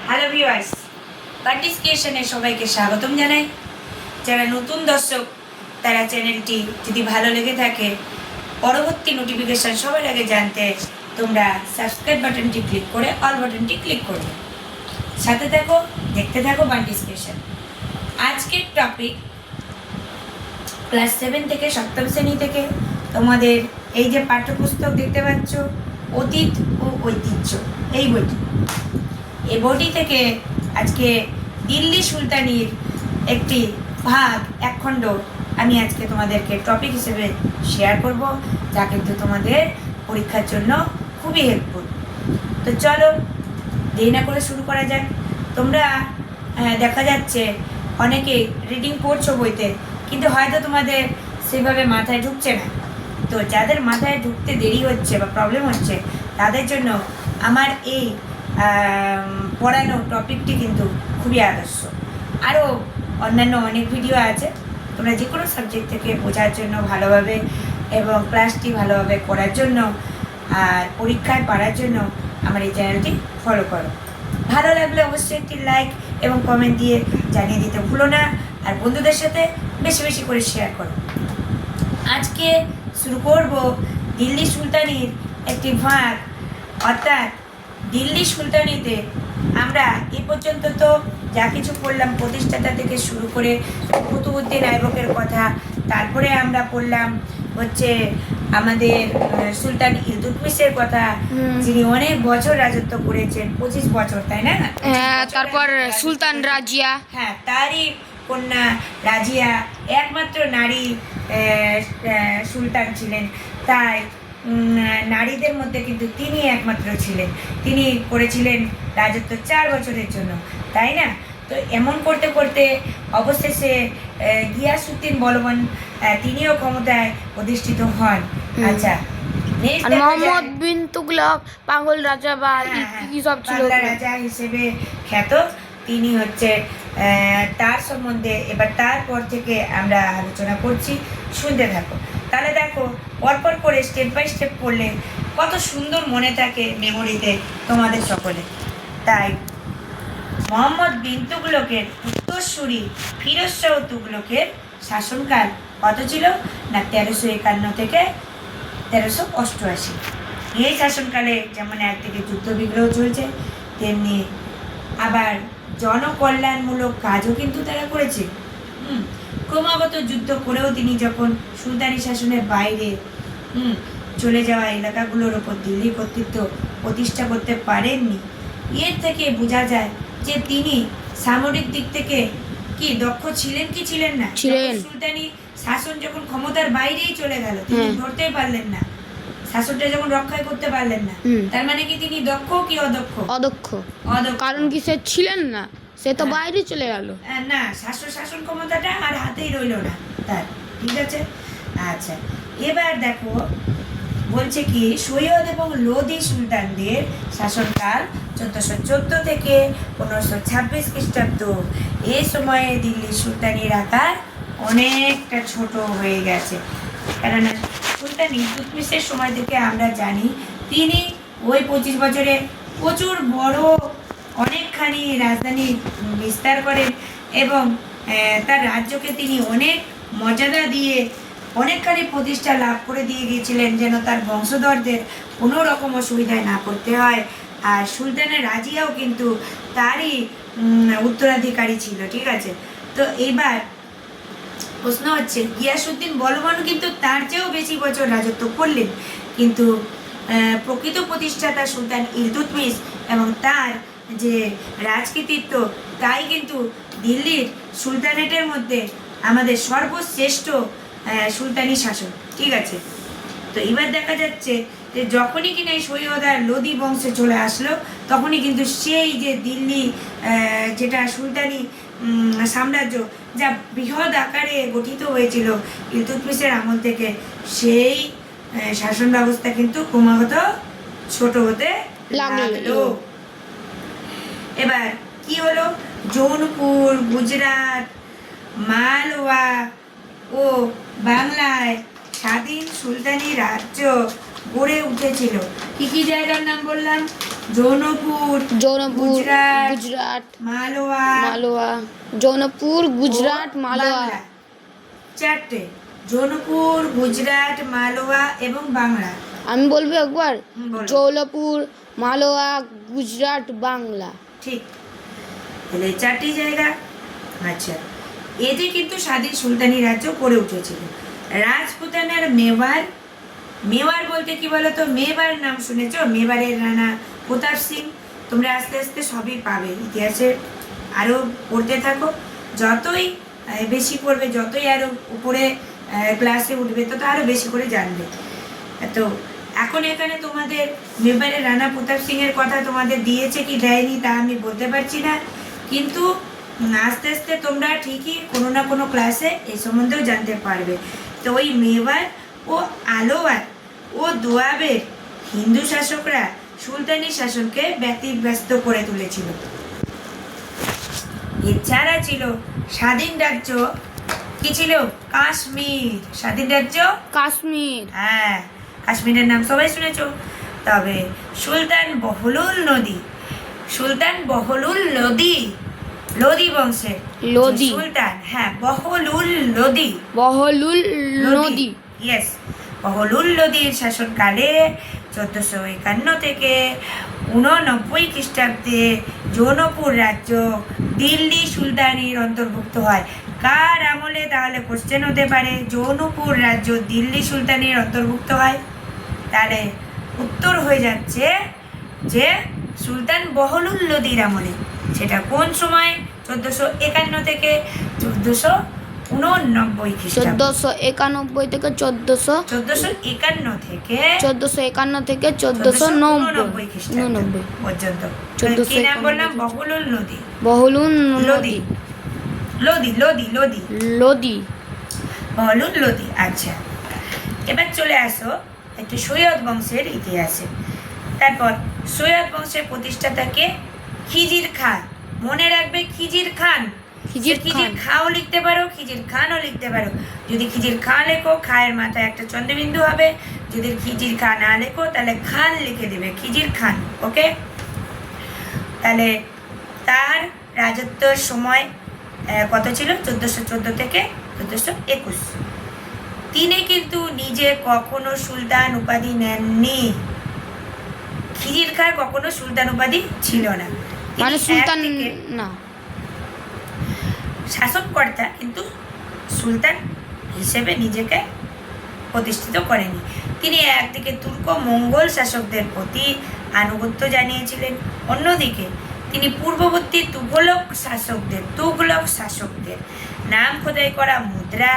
Hello viewers, পার্টিসিপেশনে সবাইকে স্বাগতম জানাই। যারা নতুন দর্শক তারা চ্যানেলটি যদি ভালো লেগে থাকে, পরবর্তী নোটিফিকেশন সবার আগে জানতে তোমরা সাবস্ক্রাইব বাটনটি ক্লিক করে অল বাটনটি ক্লিক করবে। সাথে থাকো, দেখতে থাকো পার্টিসিপেশন। আজকের টপিক ক্লাস 7 থেকে 7ম শ্রেণী থেকে তোমাদের এই যে পাঠ্যপুস্তক দেখতে পাচ্ছ, অতীত ও ঐতিহ্য, এই বইটি। এই বইটি থেকে আজকে দিল্লি সুলতানির একটি ভাগ, এক খণ্ড আমি আজকে তোমাদেরকে টপিক হিসেবে শেয়ার করব, যা কিন্তু তোমাদের পরীক্ষার জন্য খুবই হেল্পফুল। তো চলো দেরি না করে শুরু করা যাক। তোমরা দেখা যাচ্ছে অনেকে রিডিং পড়ছো বইতে, কিন্তু হয়তো তোমাদের সেভাবে মাথায় ঢুকছে না। তো যাদের মাথায় ঢুকতে দেরি হচ্ছে বা প্রবলেম হচ্ছে, তাদের জন্য আমার এই পড়ানো টপিকটি কিন্তু খুবই আদর্শ। আরও অন্যান্য অনেক ভিডিও আছে, তোমরা যে কোনো সাবজেক্ট থেকে বোঝার জন্য ভালোভাবে এবং ক্লাসটি ভালোভাবে করার জন্য আর পরীক্ষায় পারার জন্য আমার এই চ্যানেলটি ফলো করো। ভালো লাগলে অবশ্যই একটি লাইক এবং কমেন্ট দিয়ে জানিয়ে দিতে ভুলো না, আর বন্ধুদের সাথে বেশি বেশি করে শেয়ার করো। আজকে শুরু করব দিল্লি সুলতানির একটি ভাগ, অর্থাৎ দিল্লি সুলতানিতে আমরা এ পর্যন্ত তো যা কিছু পড়লাম, প্রতিষ্ঠাতা থেকে শুরু করে কুতুবউদ্দিন আইবকের কথা, তারপরে আমরা পড়লাম হচ্ছে আমাদের সুলতান ইলতুৎমিশের কথা, যিনি অনেক বছর রাজত্ব করেছেন, 25 বছর, তাই না? হ্যাঁ, তারপর সুলতান রাজিয়া, হ্যাঁ, তারই কন্যা রাজিয়া একমাত্র নারী সুলতান ছিলেন। তাই নারীদের মধ্যে কিন্তু তিনি একমাত্র ছিলেন। তিনি করেছিলেন রাজত্ব 4 বছরের জন্য, তাই না? তো এমন করতে করতে অবশেষে গিয়াসউদ্দিন বলবান তিনিও ক্ষমতায় অধিষ্ঠিত হন। আচ্ছা, আর মোহাম্মদ বিন তুগলক পাগল রাজা বা কি সব ছিল, বাংলা রাজা হিসেবে খ্যাত। তিনি হচ্ছে তার সম্বন্ধে এবার তারপর থেকে আমরা আলোচনা করছি, শুনতে থাকো। তাহলে দেখো, পরপর করে স্টেপ বাই স্টেপ পড়লে কত সুন্দর মনে থাকে মেমোরিতে তোমাদের সকলে। তাই মোহাম্মদ বিন তুগলকের উত্তরসূরি ফিরোজ শাহ তুগলকের শাসনকাল কত ছিল না, 1351 থেকে 1388। এই শাসনকালে যেমন একদিকে যুদ্ধ বিগ্রহ চলছে, তেমনি আবার জনকল্যাণমূলক কাজও কিন্তু তারা করেছে। ক্রমাগত যুদ্ধ করেও তিনি যখন সুলতানি শাসনের বাইরে চলে যাওয়া এলাকাগুলোর ওপর দিল্লি কর্তৃত্ব প্রতিষ্ঠা করতে পারেননি। এর থেকে বোঝা যায় যে তিনি সামরিক দিক থেকে কি দক্ষ ছিলেন কি ছিলেন না। সুলতানি শাসন যখন ক্ষমতার বাইরেই চলে গেল, তিনি ধরতেই পারলেন না, শাসনটা যখন রক্ষা করতে পারলেন না, তার মানে কি তিনি দক্ষ কি অদক্ষ? অদক্ষ। কারণ কি সে ছিলেন না, সে তো বাইরে চলে গেল না, শাসন ক্ষমতাটা আর হাতেই রইল না তার। ঠিক আছে, আচ্ছা, এবার দেখো বলছে কি, সৈয়দ এবং লোদি সুলতানদের শাসনকাল 1414 থেকে 1526 খ্রিস্টাব্দ। এই সময়ে দিল্লি সুলতানির আকার অনেকটা ছোট হয়ে গেছে, কেননা সুলতান ইলতুৎমিশের সময় থেকে আমরা জানি তিনি ওই 25 বছরে প্রচুর বড় অনেকখানি রাজধানী বিস্তার করেন এবং তার রাজ্যকে তিনি অনেক মর্যাদা দিয়ে অনেকখানি প্রতিষ্ঠা লাভ করে দিয়ে গিয়েছিলেন, যেন তার বংশধরদের কোনো রকম অসুবিধায় না পড়তে হয়। আর সুলতানের রাজিয়াও কিন্তু তারই উত্তরাধিকারী ছিল। ঠিক আছে, তো এবার প্রশ্ন হচ্ছে, গিয়াসউদ্দিন বলবানও কিন্তু তার চেয়েও বেশি বছর রাজত্ব করলেন, কিন্তু প্রকৃত প্রতিষ্ঠাতা সুলতান ইলতুৎমিশ এবং তার যে রাজকৃতিত্ব, তাই কিন্তু দিল্লির সুলতানেটের মধ্যে আমাদের সর্বশ্রেষ্ঠ সুলতানি শাসন। ঠিক আছে, তো এবার দেখা যাচ্ছে যে যখনই কিনা এই সৈয়দ আর লোদি বংশে চলে আসলো, তখনই কিন্তু সেই যে দিল্লি যেটা সুলতানি সাম্রাজ্য, যা বৃহৎ আকারে গঠিত হয়েছিল ইলতুৎমিশের আমল থেকে, সেই শাসন ব্যবস্থা কিন্তু ক্রমাগত ছোট হতে লাগলো। এবার কি হলো, জৌনপুর, গুজরাট, মালওয়া ও বাংলায় স্বাধীন সুলতানি রাজ্য গড়ে উঠেছিল। কি কি জায়গার নাম বললাম? জৌনপুর, জৌনপুর গুজরাট, গুজরাট মালওয়া, মালওয়া জৌনপুর গুজরাট ও মালওয়া বাংলা। চারটে, জৌনপুর, গুজরাট, মালওয়া এবং বাংলা। আমি বলবো একবার বলো। জৌনপুর মালওয়া গুজরাট বাংলা ঠিক, তাহলে এই চারটি জায়গা। আচ্ছা, এতে কিন্তু স্বাধীন সুলতানি রাজ্য গড়ে উঠেছিল। রাজপুতানার মেওয়ার, মেওয়ার বলতে কি বলতো, মেবার নাম শুনেছো? মেবারের রানা প্রতাপ সিং। তোমরা আস্তে আস্তে সবই পাবে ইতিহাসে, আরও পড়তে থাকো। যতই বেশি পড়বে, যতই আরও উপরে ক্লাসে উঠবে, তত আরও বেশি করে জানবে। তো এখন এখানে তোমাদের মেবারের রানা প্রতাপ সিং এর কথা তোমাদের দিয়েছে কি দেয়নি তা আমি বলতে পারছি না, কিন্তু আস্তে আস্তে তোমরা ঠিকই কোনো না কোনো ক্লাসে এই সম্বন্ধেও জানতে পারবে। তো ওই মেবার ও আলোয়ার ও দোয়াবের হিন্দু শাসকরা সুলতানি শাসনকে ব্যতিব্যস্ত করে তুলেছিল। এছাড়া ছিল স্বাধীন রাজ্য, কি ছিল? কাশ্মীর। স্বাধীন রাজ্য কাশ্মীর হ্যাঁ, কাশ্মীরের নাম সবাই শুনেছ। তবে সুলতান বহলুল নদী, সুলতান বহলুল লোদি, লোদি বংশের লোদি। যে সুলতান, হ্যাঁ, বহলুল লোদি, বহলুল নদী ইয়েস, বহলুল লোদির শাসনকালে 1451 থেকে 89 খ্রিস্টাব্দে জৌনপুর রাজ্য দিল্লি সুলতানির অন্তর্ভুক্ত হয়। কার আমলে? তাহলে কোশ্চেন হতে পারে, জৌনপুর রাজ্য দিল্লি সুলতানির অন্তর্ভুক্ত হয়। তাহলে উত্তর হয়ে যাচ্ছে যে সুলতান বহলুল লোদির আমলে। সেটা কোন সময়? 1451 থেকে 1489 খ্রিস্টাব্দ। 1491 থেকে 1451 থেকে 1451 থেকে 1490 খ্রিস্টাব্দ পর্যন্ত। 1451 কি নাম বললাম? বহলুল নদী, বহলুল লোদি, নদী লোদি, লোদি, লোদি, লোদি বহলুল লোদি। আচ্ছা, এবার চলে আসো একটু সৈয়দ বংশের ইতিহাসে। তারপর সৈয়দ বংশের প্রতিষ্ঠাতাকে খিজির খান। মনে রাখবে, খিজির খান। খিজির খিজির খান। খাও লিখতে পারো, খিজির খানও লিখতে পারো। যদি খিজির খান লেখো, খায়ের মাথায় একটা চন্দ্রবিন্দু হবে। যদি খিজির খা না লেখো, তাহলে খান লিখে দেবে, খিজির খান। ওকে, তাহলে তার রাজত্বর সময় কত ছিল? 1414 থেকে 1421। তিনি কিন্তু নিজে কখনো সুলতান উপাধি নেননি। খিজির খার কখনো সুলতান উপাধি ছিল না, তিনি মানে সুলতান একদিকে না, শাসনকর্তা, কিন্তু সুলতান হিসেবে নিজেকে প্রতিষ্ঠিত করেনি। তিনি একদিকে তুর্ক মঙ্গল শাসকদের প্রতি আনুগত্য জানিয়েছিলেন, অন্যদিকে তিনি পূর্ববর্তী তুগলক শাসকদের নাম খোদাই করা মুদ্রা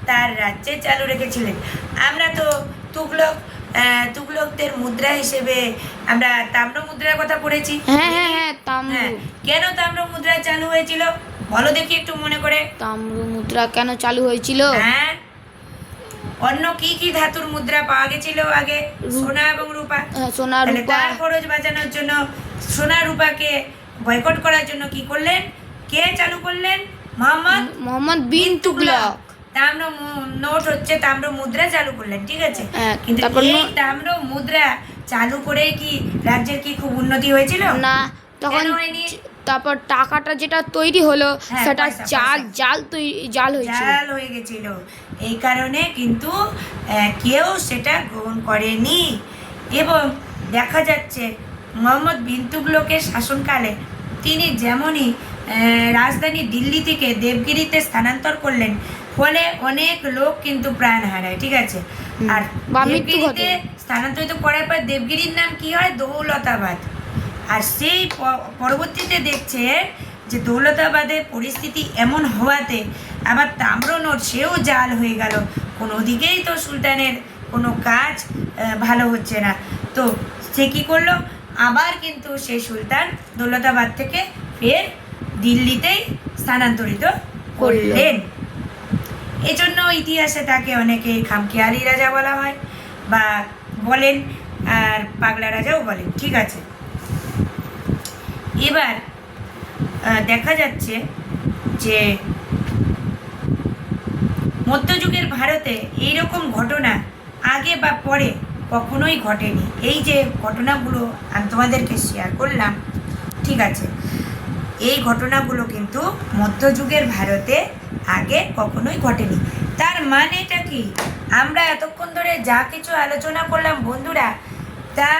তার রাজ্যে চালু রেখেছিলেন। আমরা তো তুগলকদের মুদ্রা হিসেবে আমরা তাম্র মুদ্রার কথা পড়েছি। হ্যাঁ হ্যাঁ হ্যাঁ তাম্র হ্যাঁ, কেন তাম্র মুদ্রা চালু হয়েছিল বলো দেখি একটু মনে করে। তাম্র মুদ্রা কেন চালু হয়েছিল? হ্যাঁ, অন্য কি কি ধাতুর মুদ্রা পাওয়া গেছিল আগে? সোনা এবং রূপা। সোনা তাহলে রূপা তার খরচ বাঁচানোর জন্য সোনা রূপাকে বয়কট করার জন্য কি করলেন? কে চালু করলেন? মোহাম্মদ বিন তুগলক। তাম্র নোট হচ্ছে তাম্র মুদ্রা চালু করলেন, ঠিক আছে। হ্যাঁ, কিন্তু তারপর এই তাম্র মুদ্রা চালু করে কি রাজ্যের কি খুব উন্নতি হয়েছিল? না, তখন কেন হয়নি? তারপর টাকাটা যেটা তৈরি হলো হ্যাঁ, সেটা পয়সা। জাল হয়েছিল। জাল হয়ে গেছিল, এই কারণে কিন্তু কেউ সেটা গ্রহণ করেনি। এবং দেখা যাচ্ছে মোহাম্মদ বিন তুগলকের শাসনকালে তিনি যেমনই রাজধানী দিল্লি থেকে দেবগিরিতে স্থানান্তর করলেন, ফলে অনেক লোক কিন্তু প্রাণ হারায়, ঠিক আছে। আর বা মৃত্যু দেবগিরিতে ঘটে। স্থানান্তরিত করার পর দেবগিরির নাম কি হয়? দৌলতাবাদ। আর সেই পরবর্তীতে দেখছে যে দৌলতাবাদের পরিস্থিতি এমন হওয়াতে আবার তাম্র নোট সেও জাল হয়ে গেল। কোনো দিকেই তো সুলতানের কোনো কাজ ভালো হচ্ছে না। তো সে কী করলো? আবার কিন্তু সেই সুলতান দৌলতাবাদ থেকে ফের দিল্লিতেই স্থানান্তরিত করলেন। এজন্য ইতিহাসে তাকে অনেকে খামখেয়ালি রাজা বলা হয় বা বলেন, আর পাগলা রাজাও বলেন, ঠিক আছে। এবার দেখা যাচ্ছে যে মধ্যযুগের ভারতে এইরকম ঘটনা আগে বা পরে কখনোই ঘটেনি। এই যে ঘটনাগুলো আমি তোমাদেরকে শেয়ার করলাম, ঠিক আছে, এই ঘটনাগুলো কিন্তু মধ্যযুগের ভারতে আগে কখনোই ঘটেনি। তার মানেটা কি? আমরা এতক্ষণ ধরে যা কিছু আলোচনা করলাম বন্ধুরা, তা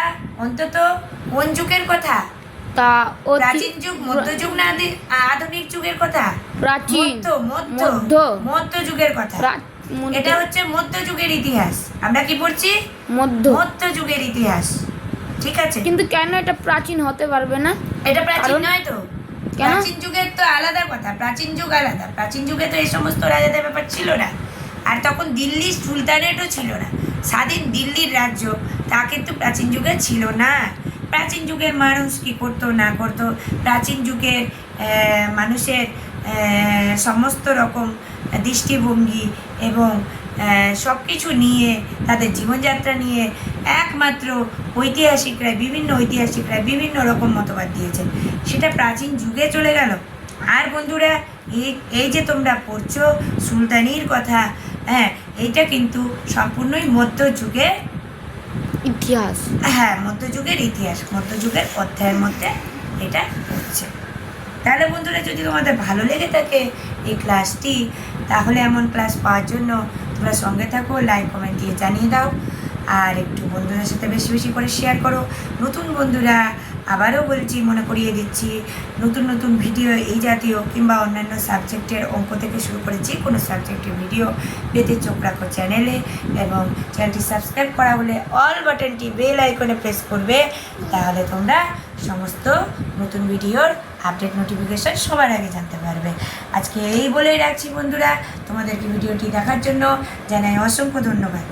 অন্তত কোন যুগের কথা? তা প্রাচীন যুগ, মধ্যযুগ না আধুনিক যুগের কথা? প্রাচীন মধ্যযুগের কথা। এটা হচ্ছে মধ্যযুগের ইতিহাস। আমরা কি পড়ছি? মধ্যযুগের ইতিহাস, ঠিক আছে। কিন্তু কেন এটা প্রাচীন হতে পারবে না? এটা প্রাচীন নয় তো। কেন? প্রাচীন যুগের তো আলাদা কথা, প্রাচীন যুগ আলাদা। প্রাচীন যুগে তো এই সমস্ত রাজাদের ব্যাপার ছিল না। আর তখন দিল্লি সুলতানেটও ছিল না, স্বাধীন দিল্লির রাজ্য, তা কিন্তু প্রাচীন যুগে ছিল না। প্রাচীন যুগের মানুষ কী করতো না করতো, প্রাচীন যুগের মানুষের সমস্ত রকম দৃষ্টিভঙ্গি এবং সব কিছু নিয়ে, তাদের জীবনযাত্রা নিয়ে একমাত্র বিভিন্ন ঐতিহাসিকরা বিভিন্ন রকম মতবাদ দিয়েছেন। সেটা প্রাচীন যুগে চলে গেল। আর বন্ধুরা, এই যে তোমরা পড়ছো সুলতানির কথা, হ্যাঁ, এইটা কিন্তু সম্পূর্ণই মধ্যযুগের ইতিহাস। হ্যাঁ, মধ্যযুগের ইতিহাস, মধ্যযুগের অধ্যায়ের মধ্যে এটা হচ্ছে। তাহলে বন্ধুরা, যদি তোমাদের ভালো লেগে থাকে এই ক্লাসটি, তাহলে এমন ক্লাস পাওয়ার জন্য তোমরা সঙ্গে থাকো, লাইক কমেন্ট দিয়ে জানিয়ে দাও, আর একটু বন্ধুদের সাথে বেশি বেশি করে শেয়ার করো। নতুন বন্ধুরা, আবারও বলছি, মনে করিয়ে দিচ্ছি, নতুন নতুন ভিডিও এই জাতীয় কিংবা অন্যান্য সাবজেক্টের অঙ্ক থেকে শুরু করে যে কোনো সাবজেক্টের ভিডিও পেতে চোখ রাখো চ্যানেলে, এবং চ্যানেলটি সাবস্ক্রাইব করা হলে অল বাটনটি বেল আইকনে প্রেস করবে। তাহলে তোমরা সমস্ত নতুন ভিডিওর আপডেট নোটিফিকেশান সবার আগে জানতে পারবে। আজকে এই বলেই রাখছি বন্ধুরা, তোমাদেরকে ভিডিওটি দেখার জন্য জানাই অসংখ্য ধন্যবাদ।